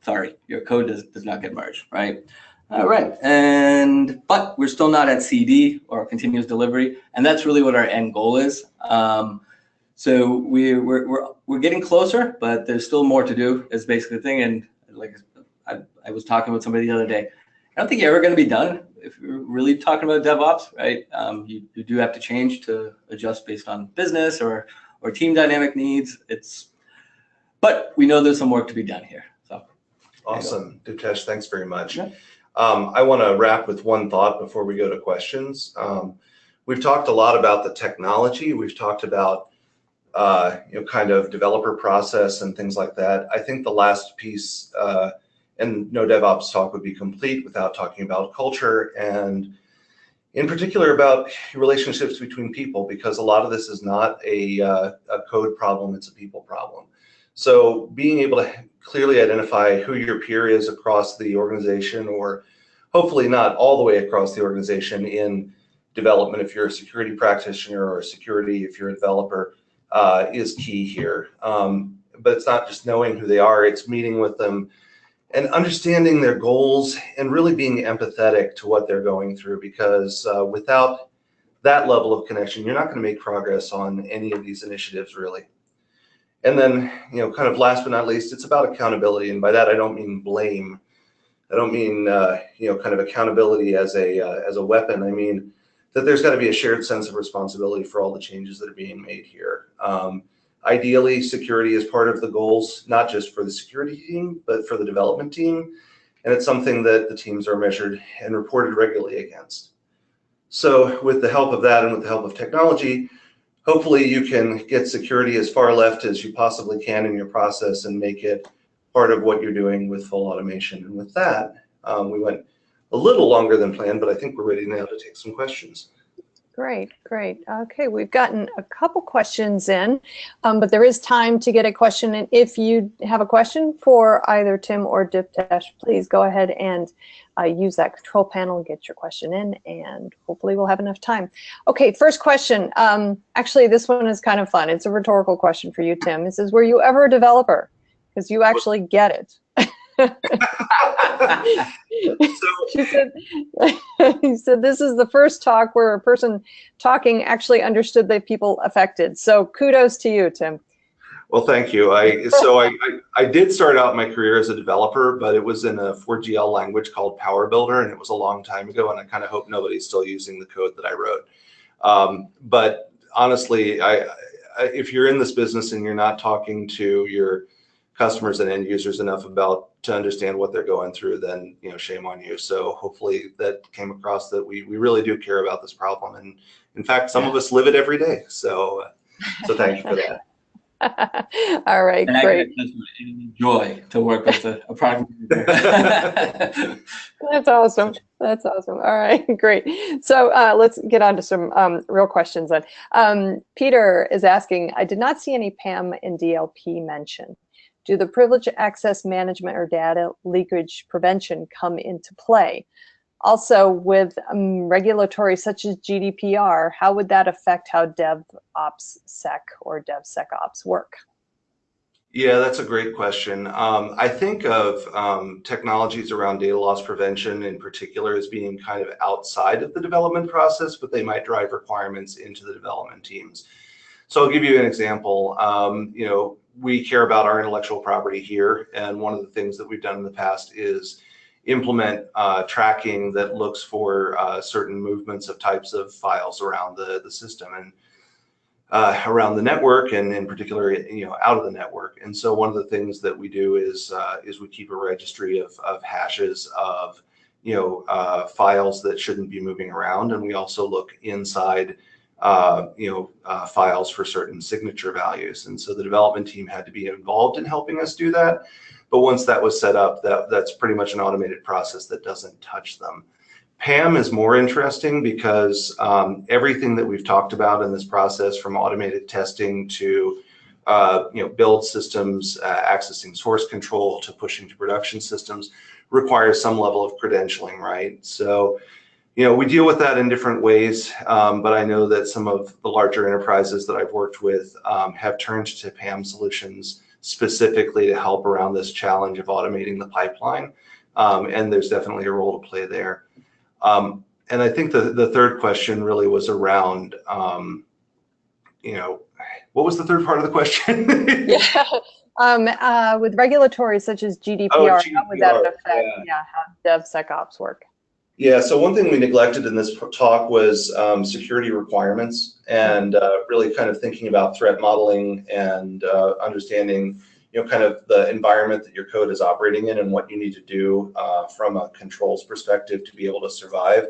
sorry, your code does not get merged, right? All right, but we're still not at CD or continuous delivery, and that's really what our end goal is. So we're getting closer, but there's still more to do. Is basically the thing. And like I was talking with somebody the other day, I don't think you're ever going to be done if you're really talking about DevOps, right? You do have to change to adjust based on business or team dynamic needs. But we know there's some work to be done here. So awesome, Diptesh, thanks very much. Yeah. I want to wrap with one thought before we go to questions. We've talked a lot about the technology. We've talked about kind of developer process and things like that. I think the last piece, and no DevOps talk would be complete without talking about culture, and in particular about relationships between people, because a lot of this is not a code problem, it's a people problem. So being able to clearly identify who your peer is across the organization, or hopefully not all the way across the organization in development, if you're a security practitioner, or security if you're a developer, is key here. But it's not just knowing who they are, it's meeting with them and understanding their goals and really being empathetic to what they're going through, because without that level of connection, you're not going to make progress on any of these initiatives, really. And then, kind of last but not least, it's about accountability. And by that, I don't mean blame. I don't mean, kind of accountability as a weapon. I mean that there's got to be a shared sense of responsibility for all the changes that are being made here. Ideally, security is part of the goals, not just for the security team, but for the development team. And it's something that the teams are measured and reported regularly against. So with the help of that and with the help of technology, hopefully you can get security as far left as you possibly can in your process and make it part of what you're doing with full automation. And with that, we went a little longer than planned, but I think we're ready now to take some questions. Great, great. Okay, we've gotten a couple questions in, but there is time to get a question. And if you have a question for either Tim or Diptesh, please go ahead and use that control panel, get your question in, and hopefully we'll have enough time. Okay, first question. Actually, this one is kind of fun. It's a rhetorical question for you, Tim. It says, were you ever a developer? Because you actually get it. He said, this is the first talk where a person talking actually understood the people affected. So kudos to you, Tim. Well, thank you. I did start out my career as a developer, but it was in a 4GL language called Power Builder, and it was a long time ago, and I kind of hope nobody's still using the code that I wrote. But honestly, if you're in this business and you're not talking to your customers and end users enough to understand what they're going through, then shame on you. So hopefully that came across that we really do care about this problem, and in fact some of us live it every day. So thank you for that. All right, and great. It's a joy to work with a product. That's awesome. That's awesome. All right, great. So let's get on to some real questions then. Peter is asking, I did not see any PAM and DLP mentioned. do the privileged access management or data leakage prevention come into play? Also, with regulatory such as GDPR, how would that affect how DevOps Sec or DevSecOps work? Yeah, that's a great question. I think of technologies around data loss prevention in particular as being kind of outside of the development process, but they might drive requirements into the development teams. So I'll give you an example. We care about our intellectual property here, and one of the things that we've done in the past is implement tracking that looks for certain movements of types of files around the system and around the network, and in particular, out of the network. And so one of the things that we do is we keep a registry of hashes of files that shouldn't be moving around, and we also look inside files for certain signature values. And so the development team had to be involved in helping us do that. But once that was set up, that's pretty much an automated process that doesn't touch them. PAM is more interesting because everything that we've talked about in this process, from automated testing to build systems, accessing source control to pushing to production systems, requires some level of credentialing, right? So we deal with that in different ways, but I know that some of the larger enterprises that I've worked with have turned to PAM solutions specifically to help around this challenge of automating the pipeline, and there's definitely a role to play there. And I think the third question really was around, what was the third part of the question? With regulatory such as GDPR, how would that affect how DevSecOps work? Yeah, so one thing we neglected in this talk was security requirements, and really kind of thinking about threat modeling and understanding kind of the environment that your code is operating in and what you need to do from a controls perspective to be able to survive.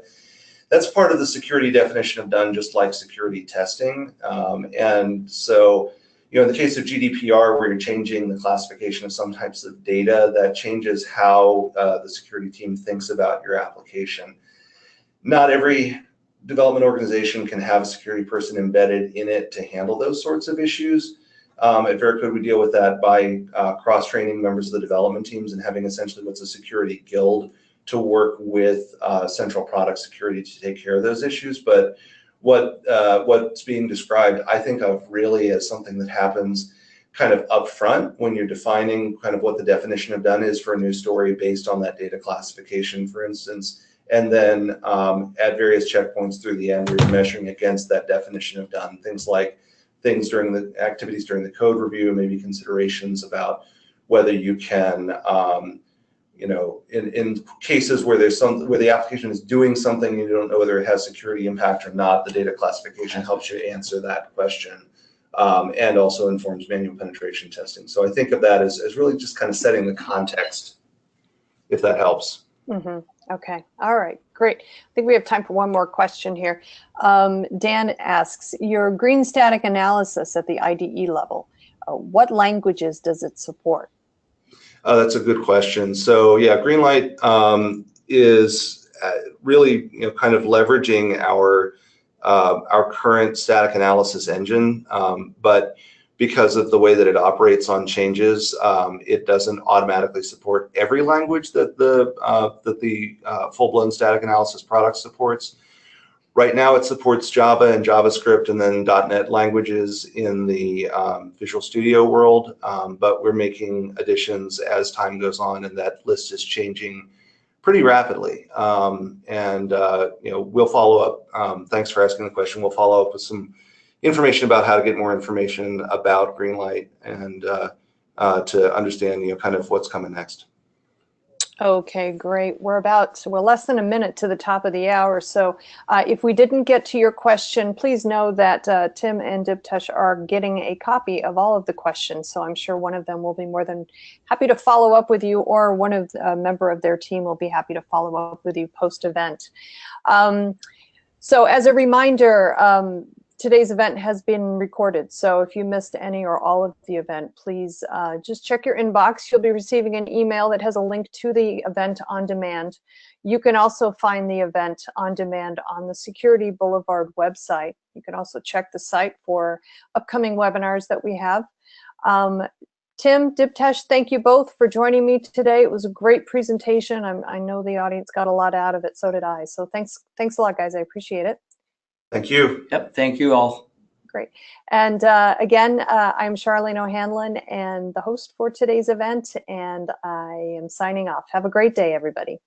That's part of the security definition of done, just like security testing. And so, in the case of GDPR, where you're changing the classification of some types of data, that changes how the security team thinks about your application. Not every development organization can have a security person embedded in it to handle those sorts of issues. At Veracode, we deal with that by cross-training members of the development teams and having essentially what's a security guild to work with central product security to take care of those issues. But what's being described, I think of really as something that happens kind of upfront when you're defining kind of what the definition of done is for a new story based on that data classification, for instance, and then at various checkpoints through the end, you're measuring against that definition of done. Things like during the activities during the code review, maybe considerations about whether you can, in cases where where the application is doing something and you don't know whether it has security impact or not, the data classification helps you answer that question, and also informs manual penetration testing. So I think of that as really just kind of setting the context, if that helps. Mm-hmm. Okay. All right. Great. I think we have time for one more question here. Dan asks, your green static analysis at the IDE level, what languages does it support? That's a good question. So yeah, Greenlight is really kind of leveraging our current static analysis engine, but because of the way that it operates on changes, it doesn't automatically support every language that the full-blown static analysis product supports. Right now, it supports Java and JavaScript and then .NET languages in the Visual Studio world, but we're making additions as time goes on, and that list is changing pretty rapidly. We'll follow up. Thanks for asking the question. We'll follow up with some information about how to get more information about Greenlight and to understand kind of what's coming next. Okay, great. We're less than a minute to the top of the hour. So if we didn't get to your question, please know that Tim and Diptesh are getting a copy of all of the questions. So I'm sure one of them will be more than happy to follow up with you, or a member of their team will be happy to follow up with you post-event. So as a reminder, today's event has been recorded, so if you missed any or all of the event, please just check your inbox. You'll be receiving an email that has a link to the event on demand. You can also find the event on demand on the Security Boulevard website. You can also check the site for upcoming webinars that we have. Tim, Diptesh, thank you both for joining me today. It was a great presentation. I know the audience got a lot out of it, so did I. So thanks a lot, guys. I appreciate it. Thank you. Yep, thank you all. Great. And again, I'm Charlene O'Hanlon and the host for today's event, and I am signing off. Have a great day, everybody.